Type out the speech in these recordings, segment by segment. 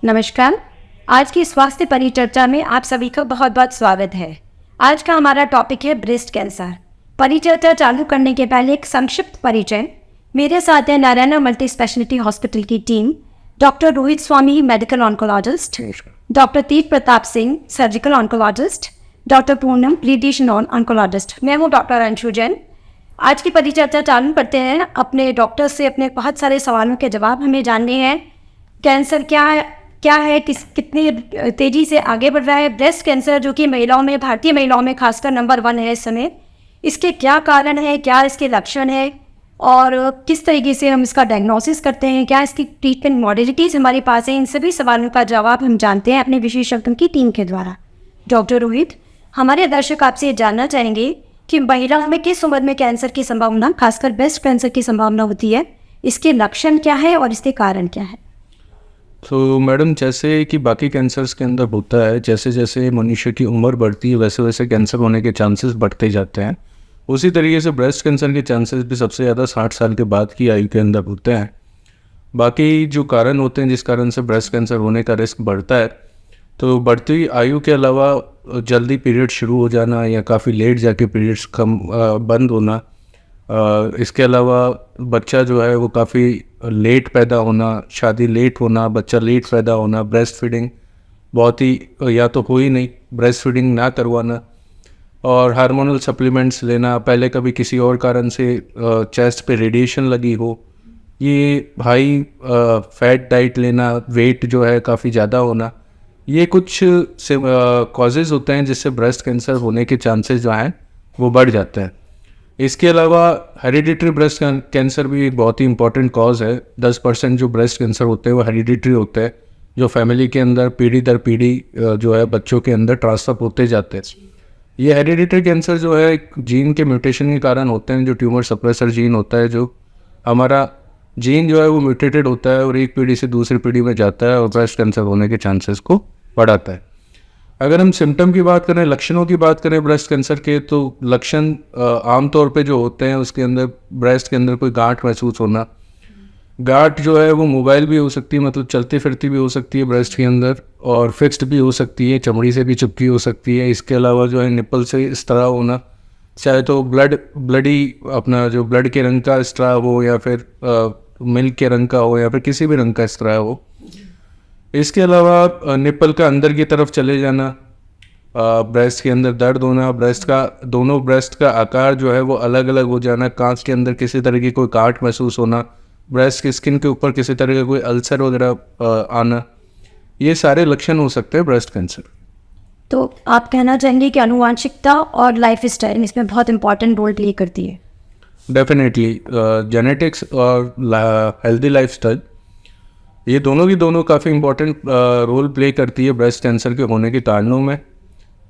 नमस्कार। आज की स्वास्थ्य परिचर्चा में आप सभी का बहुत बहुत स्वागत है। आज का हमारा टॉपिक है ब्रेस्ट कैंसर। परिचर्चा चालू करने के पहले एक संक्षिप्त परिचय। मेरे साथ है नारायणा मल्टी स्पेशलिटी हॉस्पिटल की टीम, डॉक्टर रोहित स्वामी मेडिकल ऑन्कोलॉजिस्ट, डॉक्टर तीर्थ Pratap Singh surgical oncologist, doctor Poonam radiation oncologist. मैं हूँ डॉक्टर अंशु जैन। आज की परिचर्चा चालू करते हैं। अपने डॉक्टर से अपने बहुत सारे सवालों के जवाब हमें जानने हैं। कैंसर क्या है, कितनी तेज़ी से आगे बढ़ रहा है। ब्रेस्ट कैंसर जो कि महिलाओं में, भारतीय महिलाओं में खासकर नंबर 1 है इस समय। इसके क्या कारण है, क्या इसके लक्षण है और किस तरीके से हम इसका डायग्नोसिस करते हैं, क्या इसकी ट्रीटमेंट मॉडलिटीज़ हमारे पास है, इन सभी सवालों का जवाब हम जानते हैं अपने विशेषज्ञों की टीम के द्वारा। डॉक्टर रोहित, हमारे दर्शक आपसे ये जानना चाहेंगे कि महिलाओं में किस उम्र में कैंसर की संभावना, खासकर ब्रेस्ट कैंसर की संभावना होती है, इसके लक्षण क्या है और इसके कारण क्या है। तो मैडम, जैसे कि बाकी कैंसर्स के अंदर होता है, जैसे जैसे मनुष्य की उम्र बढ़ती है वैसे वैसे कैंसर होने के चांसेस बढ़ते जाते हैं। उसी तरीके से ब्रेस्ट कैंसर के चांसेस भी सबसे ज़्यादा 60 साल के बाद की आयु के अंदर होते हैं। बाकी जो कारण होते हैं जिस कारण से ब्रेस्ट कैंसर होने का रिस्क बढ़ता है, तो बढ़ती आयु के अलावा जल्दी पीरियड शुरू हो जाना या काफ़ी लेट जाके पीरियड्स बंद होना, इसके अलावा बच्चा जो है वो काफ़ी लेट पैदा होना, शादी लेट होना, बच्चा लेट पैदा होना, ब्रेस्ट फीडिंग बहुत ही या तो हो ही नहीं, ब्रेस्ट फीडिंग ना करवाना और हार्मोनल सप्लीमेंट्स लेना, पहले कभी किसी और कारण से चेस्ट पे रेडिएशन लगी हो, ये हाई फैट डाइट लेना, वेट जो है काफ़ी ज़्यादा होना, ये कुछ से कॉजेज़ होते हैं जिससे ब्रेस्ट कैंसर होने के चांसेस जो हैं वो बढ़ जाते हैं। इसके अलावा हेरिडिटरी ब्रेस्ट कैंसर भी एक बहुत ही इंपॉर्टेंट कॉज है। 10% जो ब्रेस्ट कैंसर होते हैं वो हेरिडिटरी होते हैं, जो फैमिली के अंदर पीढ़ी दर पीढ़ी जो है बच्चों के अंदर ट्रांसफ़र होते जाते हैं। ये हेरिडिटरी कैंसर जो है एक जीन के म्यूटेशन के कारण होते हैं, जो ट्यूमर सप्रेसर जीन होता है, जो हमारा जीन जो है वो म्यूटेटेड होता है और एक पीढ़ी से दूसरी पीढ़ी में जाता है और ब्रेस्ट कैंसर होने के चांसेस को बढ़ाता है। अगर हम सिम्टम की बात करें, लक्षणों की बात करें ब्रेस्ट कैंसर के, तो लक्षण आमतौर पे जो होते हैं उसके अंदर ब्रेस्ट के अंदर कोई गांठ महसूस होना। गांठ जो है वो मोबाइल भी हो सकती है, मतलब चलती फिरती भी हो सकती है ब्रेस्ट के अंदर, और फिक्स्ड भी हो सकती है, चमड़ी से भी चिपकी हो सकती है। इसके अलावा जो है निपल से इस तरह होना, चाहे तो ब्लडी अपना जो ब्लड के रंग का इस तरह हो या फिर मिल्क के रंग का हो या फिर किसी भी रंग का इस तरह हो। इसके अलावा निपल का अंदर की तरफ चले जाना, ब्रेस्ट के अंदर दर्द होना, दोनों ब्रेस्ट का आकार जो है वो अलग अलग हो जाना, कांच के अंदर किसी तरह की कोई काट महसूस होना, ब्रेस्ट की स्किन के ऊपर किसी तरह का कोई अल्सर वगैरह आना, ये सारे लक्षण हो सकते हैं ब्रेस्ट कैंसर। तो आप कहना चाहेंगे कि आनुवंशिकता और लाइफ स्टाइल इसमें बहुत इंपॉर्टेंट रोल प्ले करती है। डेफिनेटली जेनेटिक्स और हेल्दी लाइफस्टाइल, ये दोनों की दोनों काफ़ी इंपॉर्टेंट रोल प्ले करती है ब्रेस्ट कैंसर के होने के कारणों में।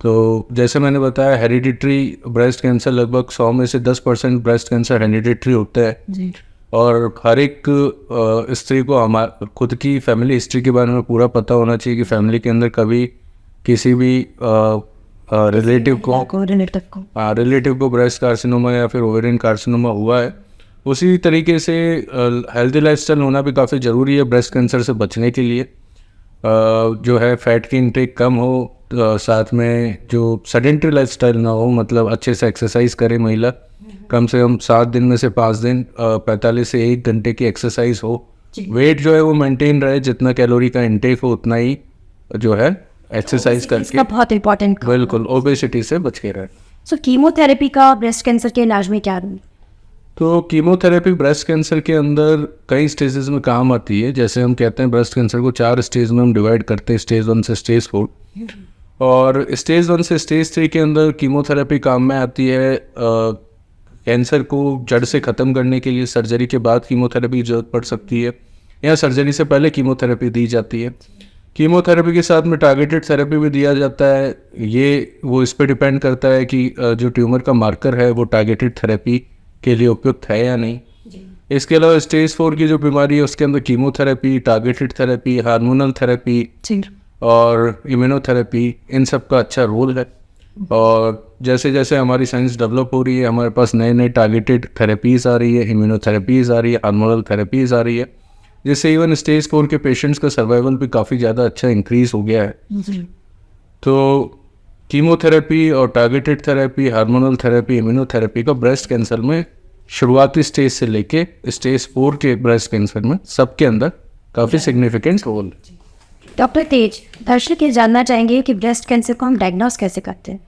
तो जैसे मैंने बताया, हेरिडिटरी ब्रेस्ट कैंसर लगभग 100 में से 10% ब्रेस्ट कैंसर हेरिडिटरी होता है जी। और हर एक स्त्री को खुद की फैमिली हिस्ट्री के बारे में पूरा पता होना चाहिए कि फैमिली के अंदर कभी किसी भी रिलेटिव को ब्रेस्ट कार्सिनोमा या फिर ओवेरियन कार्सिनोमा हुआ है। उसी तरीके से हेल्दी लाइफस्टाइल होना भी काफ़ी ज़रूरी है ब्रेस्ट कैंसर से बचने के लिए। जो है फैट की इंटेक कम हो, साथ में जो सेडेंटरी लाइफस्टाइल ना हो, मतलब अच्छे से एक्सरसाइज करे महिला, कम से कम 7 दिन में से 5 दिन 45 से 1 घंटे की एक्सरसाइज हो। वेट जो है वो मेंटेन रहे, जितना कैलोरी का इंटेक हो उतना ही जो है एक्सरसाइज करके, बहुत इंपॉर्टेंट, बिल्कुल ओबेसिटी से बच के रहे। सो कीमोथेरेपी का ब्रेस्ट कैंसर के इलाज में क्या रोल? तो कीमोथेरेपी ब्रेस्ट कैंसर के अंदर कई स्टेजेस में काम आती है। जैसे हम कहते हैं ब्रेस्ट कैंसर को 4 स्टेज में हम डिवाइड करते हैं, स्टेज 1 से स्टेज 4, और स्टेज 1 से स्टेज 3 के अंदर कीमोथेरेपी काम में आती है। कैंसर को जड़ से ख़त्म करने के लिए सर्जरी के बाद कीमोथेरेपी की जरूरत पड़ सकती है या सर्जरी से पहले कीमोथेरेपी दी जाती है। कीमोथेरेपी के साथ में टारगेटेड थेरेपी भी दिया जाता है। वो इस पर डिपेंड करता है कि जो ट्यूमर का मार्कर है वो टारगेटेड थेरेपी के लिए उपयुक्त है या नहीं। इसके अलावा स्टेज 4 की जो बीमारी है उसके अंदर chemotherapy, targeted therapy, hormonal therapy और इम्यूनोथेरेपी, इन सब का अच्छा रोल है। और जैसे जैसे हमारी साइंस डेवलप हो रही है, हमारे पास नए नए टारगेटेड थेरेपीज़ आ रही है, इम्यूनोथेरेपीज़ आ रही है, हार्मोनल थेरेपीज़ आ रही है, जिससे इवन स्टेज 4 के पेशेंट्स का सर्वाइवल भी काफ़ी ज़्यादा अच्छा इंक्रीज हो गया है। तो कीमोथेरेपी और targeted therapy, hormonal therapy, immunotherapy का ब्रेस्ट कैंसर में शुरुआती स्टेज से लेके स्टेज 4 के ब्रेस्ट कैंसर में सबके अंदर काफ़ी सिग्निफिकेंट रोल है। डॉक्टर तेज, दर्शक ये जानना चाहेंगे कि ब्रेस्ट कैंसर को हम डायग्नोस कैसे करते हैं?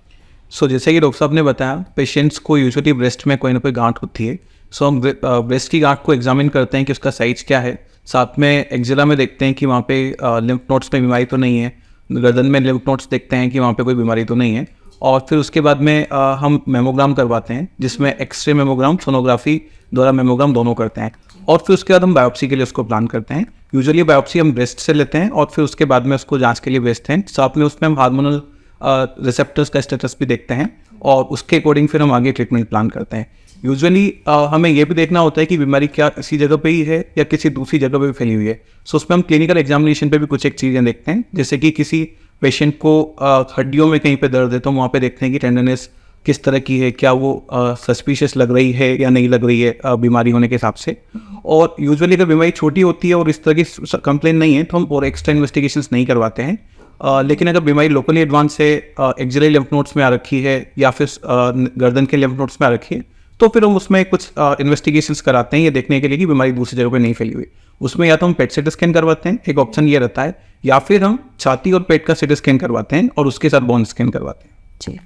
सो जैसे कि डॉक्टर साहब ने बताया, पेशेंट्स को यूजुअली ब्रेस्ट में कोई ना कोई गांठ होती है। सो हम ब्रेस्ट की गांठ को एग्जामिन करते हैं कि उसका साइज क्या है, साथ में एक्जिला में देखते हैं कि वहाँ पे लिम्फ नोड्स में बीमारी तो नहीं है, गर्दन में लिम्फ नोड्स देखते हैं कि वहाँ पे कोई बीमारी तो नहीं है, और फिर उसके बाद में हम मेमोग्राम करवाते हैं, जिसमें एक्सरे मेमोग्राम, सोनोग्राफी द्वारा मेमोग्राम दोनों करते हैं, और फिर उसके बाद हम बायोप्सी के लिए उसको प्लान करते हैं। यूजुअली बायोप्सी हम ब्रेस्ट से लेते हैं और फिर उसके बाद में उसको जांच के लिए भेजते हैं। साथ में उसमें हम हार्मोनल रिसेप्टर्स का स्टेटस भी देखते हैं और उसके अकॉर्डिंग फिर हम आगे ट्रीटमेंट प्लान करते हैं। यूजुअली हमें ये भी देखना होता है कि बीमारी क्या इसी जगह पे ही है या किसी दूसरी जगह पे भी फैली हुई है। सो उसमें हम क्लिनिकल एग्जामिनेशन पे भी कुछ एक चीज़ें देखते हैं, जैसे कि किसी पेशेंट को हड्डियों में कहीं पे दर्द है तो वहाँ पे देखते हैं कि टेंडरनेस किस तरह की है, क्या वो सस्पिशियस लग रही है या नहीं लग रही है बीमारी होने के हिसाब से। और यूजुअली अगर बीमारी छोटी होती है और इस तरह की कंप्लेन नहीं है तो हम और एक्स्ट्रा इन्वेस्टिगेशंस नहीं करवाते हैं। लेकिन अगर बीमारी लोकली एडवांस है, एक्सिलरी लिम्फ नोड्स में आ रखी है या फिर गर्दन के लिम्फ नोड्स में आ रखी है, तो फिर हम उसमें कुछ इन्वेस्टिगेशंस कराते हैं ये देखने के लिए कि बीमारी दूसरी जगह पे नहीं फैली हुई। उसमें या तो हम पेट सीटी स्कैन करवाते हैं, एक ऑप्शन ये रहता है, या फिर हम छाती और पेट का सीटी स्कैन करवाते हैं और उसके साथ बोन स्कैन करवाते हैं। जी,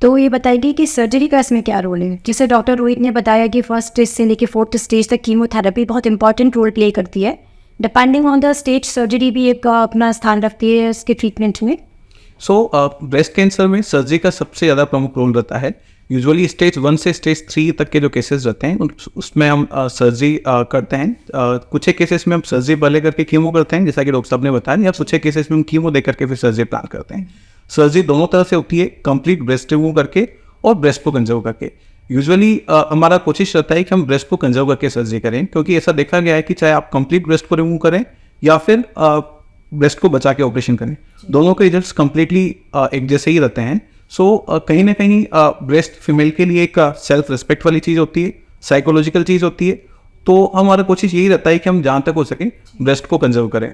तो ये बताइए कि सर्जरी का इसमें क्या रोल है? जिसे डॉक्टर रोहित ने बताया कि फर्स्ट स्टेज से लेकर 4th स्टेज तक कीमोथेरेपी बहुत इंपॉर्टेंट रोल प्ले करती है। Depending on the stage surgery भी एक अपना स्थान रखती है इसके ट्रीटमेंट में। सो ब्रेस्ट कैंसर में सर्जरी का सबसे ज़्यादा प्रमुख रोल रहता है। यूजुअली स्टेज 1 से स्टेज 3 तक के जो केसेस रहते हैं उसमें हम सर्जरी करते हैं। कुछ एक केसेस में हम सर्जरी पहले करके कीमो करते हैं, जैसा कि डॉक्टर साहब ने बताया, या कुछ एक केसेस में हम कीमो दे करके फिर सर्जरी प्लान करते हैं। सर्जरी दोनों तरह से होती है, कंप्लीट ब्रेस्ट रिमूव करके और ब्रेस्ट को कंजर्व करके। यूजुअली हमारा कोशिश रहता है कि हम ब्रेस्ट को कंजर्व करके सर्जरी करें, क्योंकि ऐसा देखा गया है कि चाहे आप कंप्लीट ब्रेस्ट को रिमूव करें या फिर ब्रेस्ट को बचा के ऑपरेशन करें, दोनों के रिजल्ट्स कंप्लीटली एक जैसे ही रहते हैं। सो कहीं ना कहीं ब्रेस्ट फीमेल के लिए एक सेल्फ रिस्पेक्ट वाली चीज़ होती है, साइकोलॉजिकल चीज़ होती है। तो हमारा कोशिश यही रहता है कि हम जहाँ तक हो सके ब्रेस्ट को कंजर्व करें।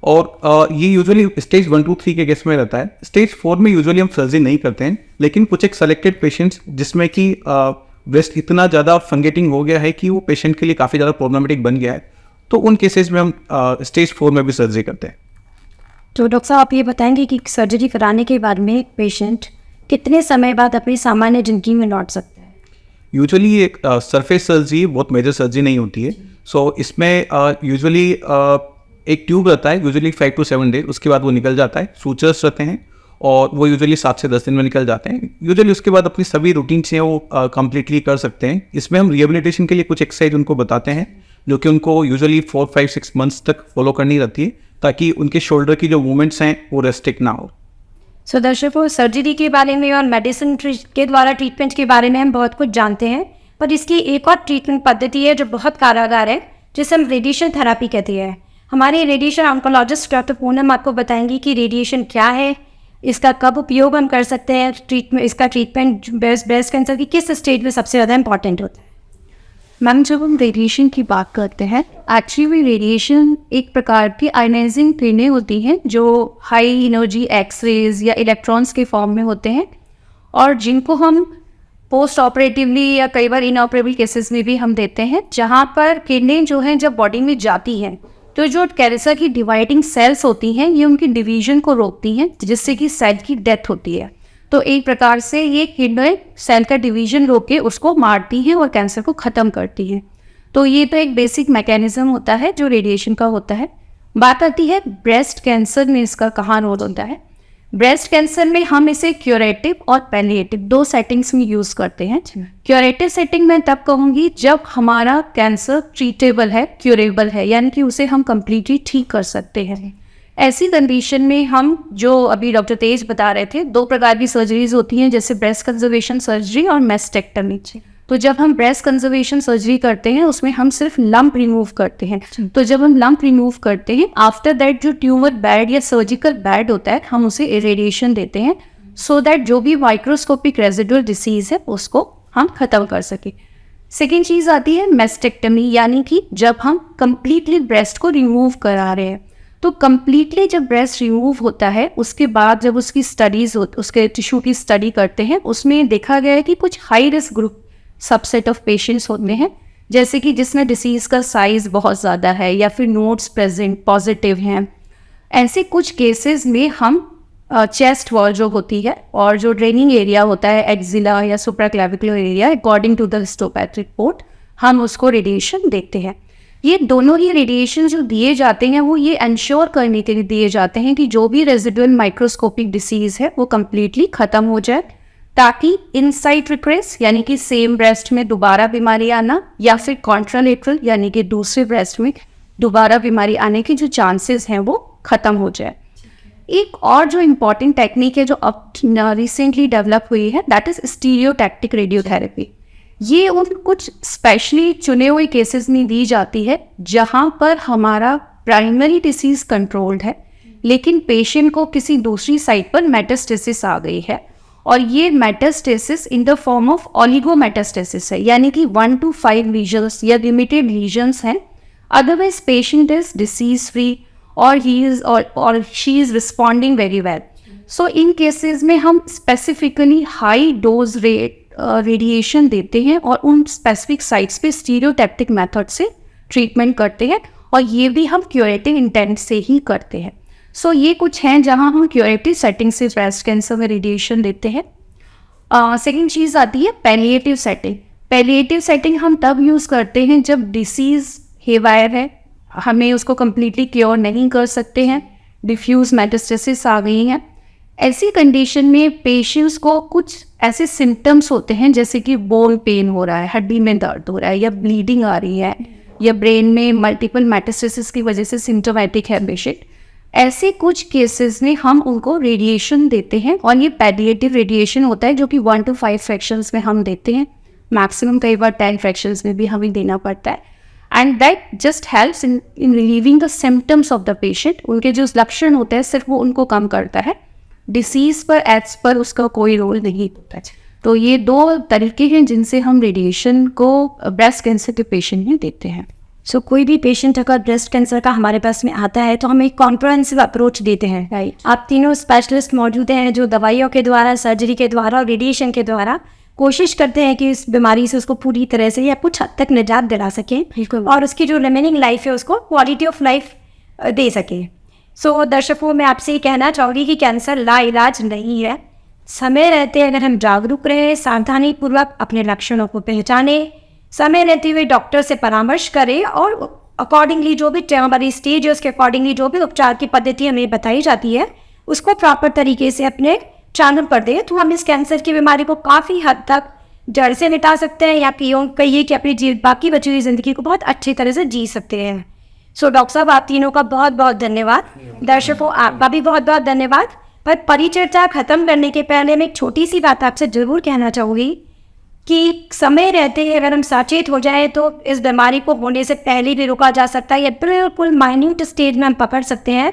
और ये यूजुअली स्टेज 1, 2, 3 के केस में रहता है। स्टेज 4 में यूजुअली हम सर्जरी नहीं करते हैं, लेकिन कुछ एक सेलेक्टेड पेशेंट्स जिसमें कि ब्रेस्ट इतना ज़्यादा फंगेटिंग हो गया है कि वो पेशेंट के लिए काफ़ी ज़्यादा प्रॉब्लमेटिक बन गया है, तो उन केसेस में हम स्टेज 4 में भी सर्जरी करते हैं। तो डॉक्टर साहब आप ये बताएंगे कि सर्जरी कराने के बाद में पेशेंट कितने समय बाद अपनी सामान्य जिंदगी में लौट सकता है? यूजुअली ये एक सरफेस सर्जरी बहुत मेजर सर्जरी नहीं होती है। सो इसमें यूजुअली एक ट्यूब रहता है, यूजुअली 5 to 7 डेज, उसके बाद वो निकल जाता है। सूचर्स रहते हैं और वो यूजुअली 7 से 10 दिन में निकल जाते हैं। यूजुअली उसके बाद अपनी सभी रूटीन से वो कम्प्लीटली कर सकते हैं। इसमें हम रिहेबिलिटेशन के लिए कुछ एक्सरसाइज उनको बताते हैं, जो कि उनको यूजुअली 4, 5, 6 मंथ्स तक फॉलो करनी रहती है, ताकि उनके शोल्डर की जो मूवमेंट्स हैं वो रेस्ट्रिक्ट ना हो। सो दर्शकों, सर्जरी के बारे में और मेडिसिन के द्वारा ट्रीटमेंट के बारे में हम बहुत कुछ जानते हैं, पर इसकी एक और ट्रीटमेंट पद्धति है जो बहुत कारगर है, जिसे हम रेडिएशन थेरेपी कहते हैं। हमारे रेडिएशन ऑन्कोलॉजिस्ट डॉक्टर पूनम आपको बताएंगी कि रेडिएशन क्या है, इसका कब उपयोग हम कर सकते हैं, इसका ट्रीटमेंट ब्रेस्ट कैंसर की किस स्टेज में सबसे ज़्यादा इंपॉर्टेंट होता है। मैम, जब हम रेडिएशन की बात करते हैं, एक्चुअली रेडिएशन एक प्रकार की आयनाइजिंग किरणें होती हैं जो हाई एनर्जी एक्सरेज या इलेक्ट्रॉन्स के फॉर्म में होते हैं, और जिनको हम पोस्ट ऑपरेटिवली या कई बार इनऑपरेबल केसेस में भी हम देते हैं, जहाँ पर किरणें जो हैं जब बॉडी में जाती हैं तो जो कैंसर की डिवाइडिंग सेल्स होती हैं ये उनकी डिवीजन को रोकती हैं, जिससे कि सेल की डेथ होती है। तो एक प्रकार से ये किरणें सेल का डिवीजन रोक के उसको मारती हैं और कैंसर को ख़त्म करती हैं। तो ये तो एक बेसिक मैकेनिज्म होता है जो रेडिएशन का होता है। बात आती है ब्रेस्ट कैंसर में इसका कहाँ रोल होता है। ब्रेस्ट कैंसर में हम इसे क्यूरेटिव और पैलिएटिव 2 सेटिंग्स में यूज़ करते हैं। क्यूरेटिव सेटिंग मैं तब कहूँगी जब हमारा कैंसर ट्रीटेबल है, क्यूरेबल है, यानी कि उसे हम कम्प्लीटली ठीक कर सकते हैं। ऐसी कंडीशन में हम, जो अभी डॉक्टर तेज बता रहे थे, 2 प्रकार की सर्जरीज होती हैं, जैसे ब्रेस्ट कंजर्वेशन सर्जरी और मेस्टेक्टमी। तो जब हम ब्रेस्ट कंजर्वेशन सर्जरी करते हैं उसमें हम सिर्फ लंप रिमूव करते हैं। तो जब हम लंप रिमूव करते हैं, आफ्टर दैट जो ट्यूमर बेड या सर्जिकल बेड होता है, हम उसे इरेडिएशन देते हैं, सो दैट जो भी माइक्रोस्कोपिक रेजिडुअल डिसीज है उसको हम ख़त्म कर सकें। सेकेंड चीज़ आती है मेस्टेक्टमी, यानी कि जब हम कम्प्लीटली ब्रेस्ट को रिमूव करा रहे हैं। तो कम्प्लीटली जब ब्रेस्ट रिमूव होता है उसके बाद जब उसकी स्टडीज़ उसके टिश्यू की स्टडी करते हैं, उसमें देखा गया है कि कुछ high risk group subset of patients होते हैं, जैसे कि जिसमें डिसीज़ का साइज़ बहुत ज़्यादा है या फिर नोड्स प्रेजेंट पॉजिटिव हैं। ऐसे कुछ केसेस में हम चेस्ट वॉल जो होती है और जो ड्रेनिंग एरिया होता है एक्जिला या supraclavicular area, according to the histopathy report हम उसको रेडिएशन देते हैं। ये दोनों ही रेडिएशन जो दिए जाते हैं वो ये इंश्योर करने के लिए दिए जाते हैं कि जो भी रेजिडुअल माइक्रोस्कोपिक डिसीज़ है वो कम्प्लीटली ख़त्म हो जाए, ताकि इनसाइट रिक्रेस यानी कि सेम ब्रेस्ट में दोबारा बीमारी आना या फिर कॉन्ट्रालेटरल यानी कि दूसरे ब्रेस्ट में दोबारा बीमारी आने के जो चांसेस हैं वो ख़त्म हो जाए। एक और जो इम्पॉर्टेंट टेक्निक है जो अब रिसेंटली डेवलप हुई है, दैट इज़ स्टीरियोटैक्टिक रेडियोथेरेपी। ये उन कुछ स्पेशली चुने हुए केसेस में दी जाती है जहाँ पर हमारा प्राइमरी डिसीज़ कंट्रोल्ड है लेकिन पेशेंट को किसी दूसरी साइट पर मेटास्टेसिस आ गई है, और ये metastasis in the form of oligometastasis है, यानी कि 1 to 5 लीजन्स या लिमिटेड लीजन्स हैं। Otherwise patient is disease free और ही इज और she is responding very well. So in cases में हम स्पेसिफिकली हाई डोज रेडिएशन देते हैं और उन स्पेसिफिक साइट्स पे स्टीरियोटैक्टिक मेथड से ट्रीटमेंट करते हैं, और ये भी हम क्यूरेटिव इंटेंट से ही करते हैं। सो ये कुछ हैं जहां हम क्यूरेटिव सेटिंग से ब्रेस्ट कैंसर में रेडिएशन देते हैं। सेकेंड चीज़ आती है पैलिएटिव सेटिंग। पैलिएटिव सेटिंग हम तब यूज़ करते हैं जब डिसीज़ हेवायर है, हमें उसको कम्प्लीटली क्योर नहीं कर सकते हैं, डिफ्यूज़ मेटास्टेसिस आ गई हैं। ऐसी कंडीशन में पेशेंट्स को कुछ ऐसे सिम्टम्स होते हैं जैसे कि बोन पेन हो रहा है, हड्डी में दर्द हो रहा है, या ब्लीडिंग आ रही है, या ब्रेन में मल्टीपल मेटास्टेसिस की वजह से सिम्टोमेटिक है पेशेंट। ऐसे कुछ केसेस में हम उनको रेडिएशन देते हैं, और ये पैलिएटिव रेडिएशन होता है जो कि 1 to 5 फ्रैक्शंस में हम देते हैं, मैक्सिमम कई बार 10 फ्रैक्शंस में भी हमें देना पड़ता है। And that just helps in relieving the symptoms of the patient. उनके जो लक्षण होते हैं सिर्फ वो उनको कम करता है, डिसीज़ पर एड्स पर उसका कोई रोल नहीं होता है। तो ये 2 तरीके हैं जिनसे हम रेडिएशन को ब्रेस्ट कैंसर के पेशेंट में देते हैं। सो कोई भी पेशेंट अगर ब्रेस्ट कैंसर का हमारे पास में आता है तो हम एक कॉम्प्रिहेंसिव अप्रोच देते हैं। राइट। आप तीनों स्पेशलिस्ट मौजूद हैं जो दवाइयों के द्वारा, सर्जरी के द्वारा और रेडिएशन के द्वारा कोशिश करते हैं कि इस बीमारी से उसको पूरी तरह से या कुछ हद तक निजात दिला सकें और उसकी जो रिमेनिंग लाइफ है उसको क्वालिटी ऑफ लाइफ दे सके। सो दर्शकों, मैं आपसे ये कहना चाहूँगी कि कैंसर लाइलाज नहीं है। समय रहते अगर हम जागरूक रहें, सावधानीपूर्वक अपने लक्षणों को पहचानें, समय रहते हुए डॉक्टर से परामर्श करें और अकॉर्डिंगली जो भी हमारी स्टेज है उसके अकॉर्डिंगली जो भी उपचार की पद्धति हमें बताई जाती है उसको प्रॉपर तरीके से अपने चालू कर दें, तो हम इस कैंसर की बीमारी को काफ़ी हद तक जड़ से मिटा सकते हैं, या कहिए कि अपनी बाकी बची हुई ज़िंदगी को बहुत अच्छी तरह से जी सकते हैं। सो डॉक्टर साहब, आप तीनों का बहुत बहुत धन्यवाद। दर्शकों, आपका भी बहुत बहुत धन्यवाद। पर परिचर्चा खत्म करने के पहले मैं एक छोटी सी बात आपसे ज़रूर कहना चाहूँगी कि समय रहते ही अगर हम सचेत हो जाएं तो इस बीमारी को होने से पहले भी रोका जा सकता है, या बिल्कुल माइन्यूट स्टेज में हम पकड़ सकते हैं।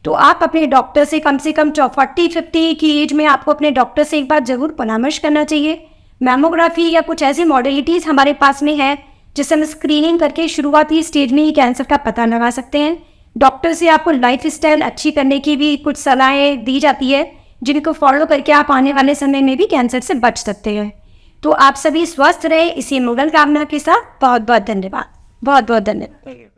तो आप अपने डॉक्टर से कम 40-50 की एज में आपको अपने डॉक्टर से एक बार ज़रूर परामर्श करना चाहिए। मैमोग्राफी या कुछ ऐसी मॉडलिटीज़ हमारे पास में है जिससे हम स्क्रीनिंग करके शुरुआती स्टेज में ही कैंसर का पता लगा सकते हैं। डॉक्टर से आपको लाइफ स्टाइल अच्छी करने की भी कुछ सलाहें दी जाती है जिनको फॉलो करके आप आने वाले समय में भी कैंसर से बच सकते हैं। तो आप सभी स्वस्थ रहे, इसी मंगल कामना के साथ बहुत बहुत धन्यवाद। बहुत बहुत धन्यवाद।